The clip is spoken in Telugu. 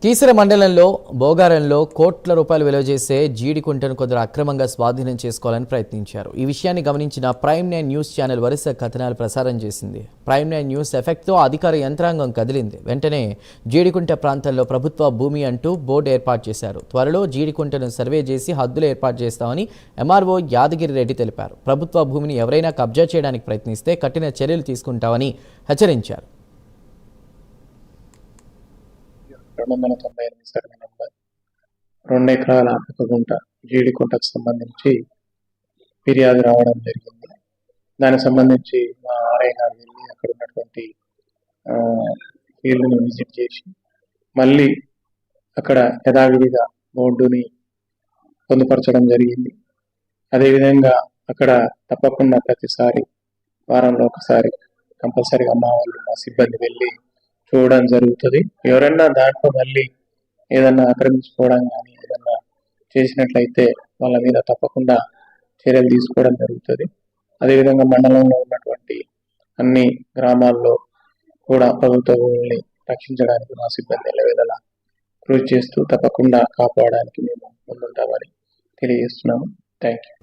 కీసర మండలంలో బోగారంలో కోట్ల రూపాయలు విలువ చేసే జీడికుంటను కొందరు అక్రమంగా స్వాధీనం చేసుకోవాలని ప్రయత్నించారు. ఈ విషయాన్ని గమనించిన ప్రైమ్ 9 న్యూస్ ఛానల్ వరుస కథనాలు ప్రసారం చేసింది. ప్రైమ్ 9 న్యూస్ ఎఫెక్ట్తో అధికార యంత్రాంగం కదిలింది. వెంటనే జీడికుంట ప్రాంతంలో ప్రభుత్వ భూమి అంటూ బోర్డు ఏర్పాటు చేశారు. త్వరలో జీడికుంటను సర్వే చేసి హద్దులు ఏర్పాటు చేస్తామని ఎంఆర్ఓ యాదగిరి రెడ్డి తెలిపారు. ప్రభుత్వ భూమిని ఎవరైనా కబ్జా చేయడానికి ప్రయత్నిస్తే కఠిన చర్యలు తీసుకుంటామని హెచ్చరించారు. 298 సర్వే నంబర్ 2 ఎకరాల ఒక గుంట జీడికుంటకు సంబంధించి ఫిర్యాదు రావడం జరిగింది. దానికి సంబంధించి మా ఆర్ఐ గారు వెళ్ళి అక్కడ ఉన్నటువంటి ఫీల్డ్ని విజిట్ చేసి మళ్ళీ అక్కడ యథావిధిగా బోర్డుని పొందుపరచడం జరిగింది. అదేవిధంగా అక్కడ తప్పకుండా ప్రతిసారి వారంలో ఒకసారి కంపల్సరీగా మా వాళ్ళు మా సిబ్బంది వెళ్ళి చూడడం జరుగుతుంది. ఎవరైనా దాంట్లో మళ్ళీ ఏదన్నా ఆక్రమించుకోవడం కానీ ఏదన్నా చేసినట్లయితే వాళ్ళ మీద తప్పకుండా చర్యలు తీసుకోవడం జరుగుతుంది. అదేవిధంగా మండలంలో ఉన్నటువంటి అన్ని గ్రామాల్లో కూడా ప్రభుత్వ భూముల్ని రక్షించడానికి మా సిబ్బంది ఎల్లవేళలా కృషి చేస్తూ తప్పకుండా కాపాడడానికి మేము ముందుంటామని తెలియజేస్తున్నాము. Thank you.